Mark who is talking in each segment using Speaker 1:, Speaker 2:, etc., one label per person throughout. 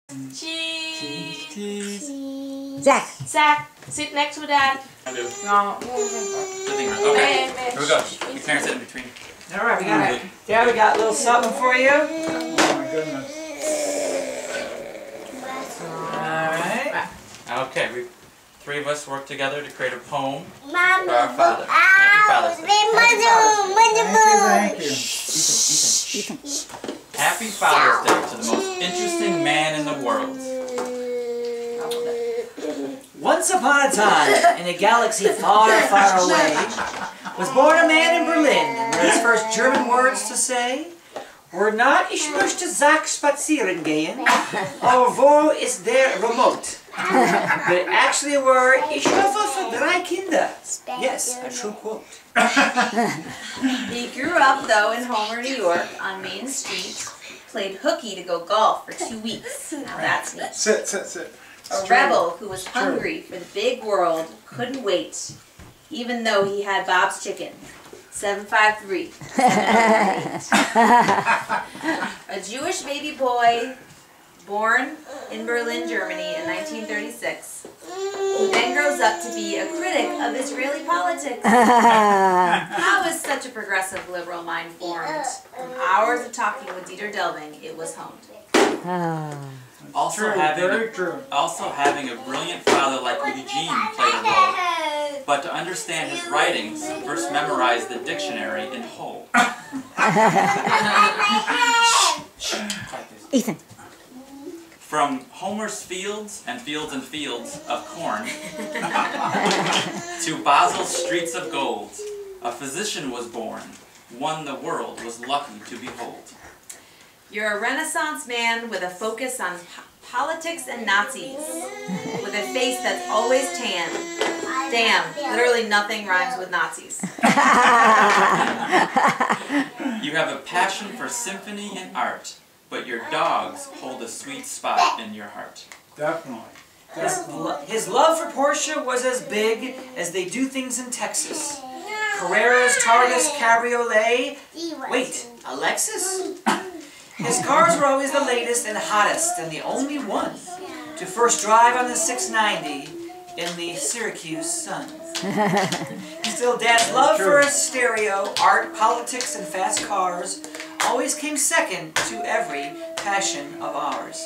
Speaker 1: Cheese.
Speaker 2: Cheese.
Speaker 3: Zach.
Speaker 1: Zach, sit next to Dad.
Speaker 2: I do.
Speaker 1: No.
Speaker 2: Okay. Here we go. You can sit in between.
Speaker 4: All right, we got it. Yeah, we got a little something for you.
Speaker 2: Oh my goodness.
Speaker 4: All right.
Speaker 2: Okay, we three of us work together to create a poem for
Speaker 5: Mama,
Speaker 2: our Father. Happy Father's Day.
Speaker 5: Thank you.
Speaker 2: Ethan. Happy Father's Day to the most interesting man in the world.
Speaker 4: Once upon a time, in a galaxy far, far away, was born a man in Berlin, where his first German words to say were not "Ich möchte Zach spazieren gehen," or "Wo ist der Remote?" But actually were "Ich hoffe für drei Kinder." Yes, a true quote.
Speaker 1: He grew up, though, in Homer, New York, on Main Street, played hooky to go golf for 2 weeks. Now that's neat.
Speaker 2: Sit.
Speaker 1: A rebel who was hungry for the big world, couldn't wait, even though he had Bob's chicken. 753. A Jewish baby boy born in Berlin, Germany in 1936, who then grows up to be a critic of Israeli politics. How is such a progressive liberal mind formed? From hours of talking with Dieter Delving, it was honed.
Speaker 2: Also having a brilliant father like Eugene played a role. But to understand his writings, first memorize the dictionary in whole.
Speaker 3: Ethan.
Speaker 2: From Homer's fields and fields of corn to Basel's streets of gold, a physician was born, one the world was lucky to behold.
Speaker 1: You're a Renaissance man with a focus on politics and Nazis, with a face that's always tan. Damn, literally nothing rhymes with Nazis.
Speaker 2: You have a passion for symphony and art, but your dogs hold a sweet spot in your heart.
Speaker 6: Definitely.
Speaker 4: His love for Porsche was as big as they do things in Texas. Carreras, Targus, Cabriolet. Wait, Alexis? His cars were always the latest and hottest, and the only one to first drive on the 690 in the Syracuse Sun. Still, Dad's love for a stereo, art, politics, and fast cars always came second to every passion of ours.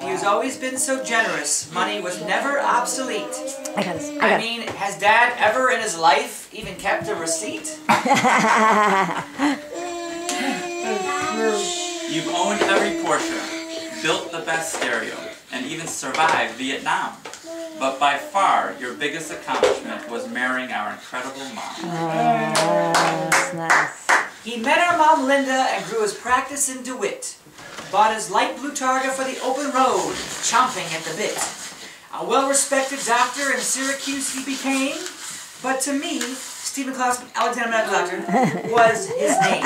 Speaker 4: He has always been so generous. Money was never obsolete. I mean, has Dad ever in his life even kept a receipt?
Speaker 2: You've owned every Porsche, built the best stereo, and even survived Vietnam. But by far, your biggest accomplishment was marrying our incredible mom.
Speaker 3: That's nice.
Speaker 4: He met our mom Linda and grew his practice in DeWitt. Bought his light blue Targa for the open road, chomping at the bit. A well-respected doctor in Syracuse he became, but to me, Stephen Klaus Alexander Medical Doctor was his name.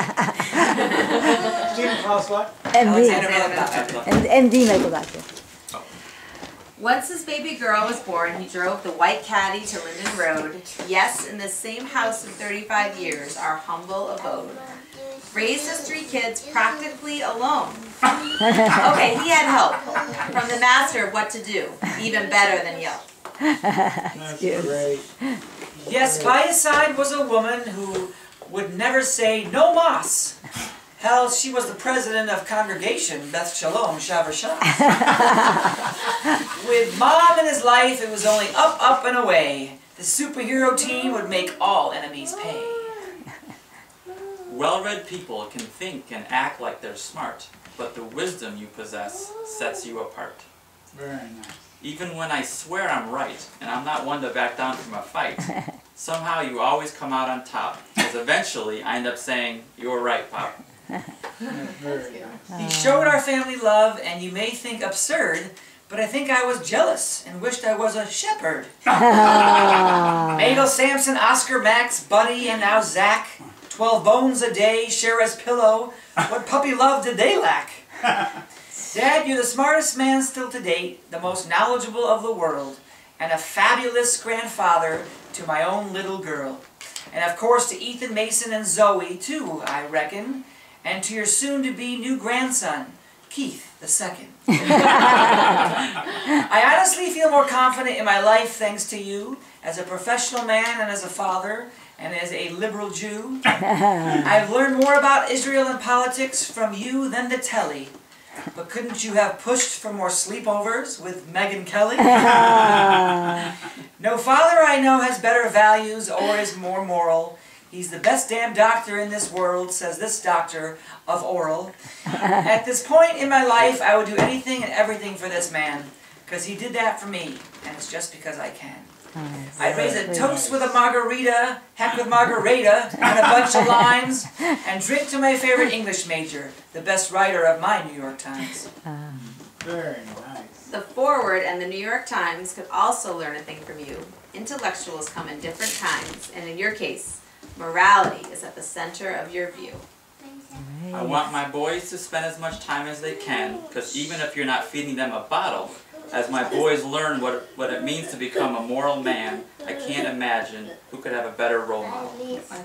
Speaker 6: Stephen Klaus what?
Speaker 4: Alexander Medical Doctor.
Speaker 3: And MD Medical Doctor.
Speaker 1: Once his baby girl was born, he drove the white caddy to Linden Road. Yes, in the same house of 35 years, our humble abode. Raised his 3 kids practically alone. Okay, he had help from the master of what to do, even better than Yelp.
Speaker 6: That's great.
Speaker 4: Yes, by his side was a woman who would never say no mas. Hell, she was the president of Congregation Beth Shalom Shavar Shah. With Mom in his life, it was only up, up, and away. The superhero team would make all enemies pay.
Speaker 2: Well-read people can think and act like they're smart, but the wisdom you possess sets you apart.
Speaker 6: Very nice.
Speaker 2: Even when I swear I'm right, and I'm not one to back down from a fight, somehow you always come out on top, because eventually I end up saying, "You're right, Pop."
Speaker 6: Very nice.
Speaker 4: He showed our family love, and you may think absurd, but I think I was jealous and wished I was a shepherd. Mabel, Samson, Oscar, Max, Buddy, and now Zach. 12 bones a day, share as pillow. What puppy love did they lack? Dad, you're the smartest man still to date, the most knowledgeable of the world, and a fabulous grandfather to my own little girl. And of course to Ethan, Mason, and Zoe, too, I reckon. And to your soon-to-be new grandson, Keith II. feel more confident in my life thanks to you, as a professional man and as a father, and as a liberal Jew. I've learned more about Israel and politics from you than the telly. But couldn't you have pushed for more sleepovers with Megyn Kelly? No father I know has better values or is more moral. He's the best damn doctor in this world, says this doctor of oral. At this point in my life, I would do anything and everything for this man, because he did that for me, and it's just because I can. I'd raise a toast with a margarita, heck with margarita, and a bunch of limes, and drink to my favorite English major, the best writer of my New York Times.
Speaker 6: Very nice.
Speaker 1: The Forward and the New York Times could also learn a thing from you. Intellectuals come in different kinds, and in your case, morality is at the center of your view.
Speaker 2: I want my boys to spend as much time as they can, because even if you're not feeding them a bottle, as my boys learn what it means to become a moral man, I can't imagine who could have a better role model.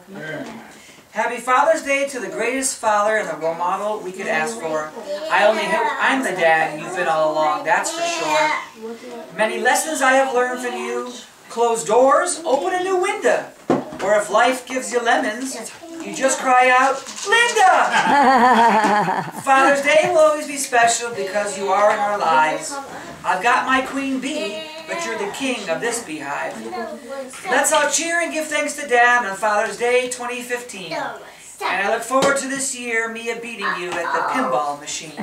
Speaker 6: Very nice.
Speaker 4: Happy Father's Day to the greatest father and the role model we could ask for. I only hope I'm the dad you've been all along, that's for sure. Many lessons I have learned from you. Close doors, open a new window. Or if life gives you lemons, you just cry out, Linda! Father's Day will always be special because you are in our lives. I've got my queen bee, but you're the king of this beehive. Let's all cheer and give thanks to Dad on Father's Day 2015. And I look forward to this year, Mia beating you at the pinball machine.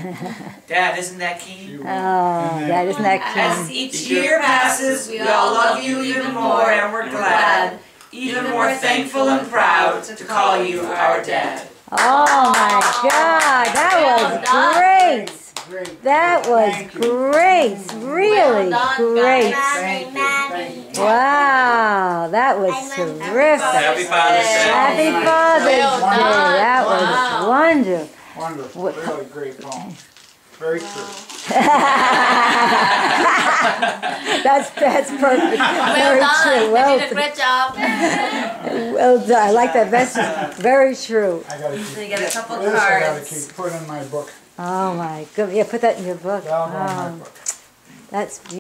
Speaker 4: Dad, isn't that keen?
Speaker 3: Oh, that isn't that
Speaker 4: As
Speaker 3: cute.
Speaker 4: each year passes, we all love you even more, and we're glad, even more thankful and proud to call you our dad.
Speaker 3: Oh my God, that was great.
Speaker 6: Great.
Speaker 3: That was
Speaker 6: Thank you.
Speaker 3: great. Really great.
Speaker 6: Thank you. Thank you.
Speaker 3: Wow, that was terrific.
Speaker 2: Happy Father's Day.
Speaker 3: Happy Father's Day. That was wonderful.
Speaker 6: Wonderful. Really great poem. Very true.
Speaker 3: That's perfect.
Speaker 7: Well
Speaker 3: Very
Speaker 7: done.
Speaker 3: true.
Speaker 7: You
Speaker 3: Well,
Speaker 7: did a great job.
Speaker 3: well done. I like that. That's very true.
Speaker 6: I gotta keep.
Speaker 1: So you get a couple
Speaker 6: This I gotta
Speaker 1: cards.
Speaker 6: keep put in my book.
Speaker 3: Oh my goodness. Yeah, put that in your book.
Speaker 6: That'll go in my
Speaker 3: Oh,
Speaker 6: book.
Speaker 3: that's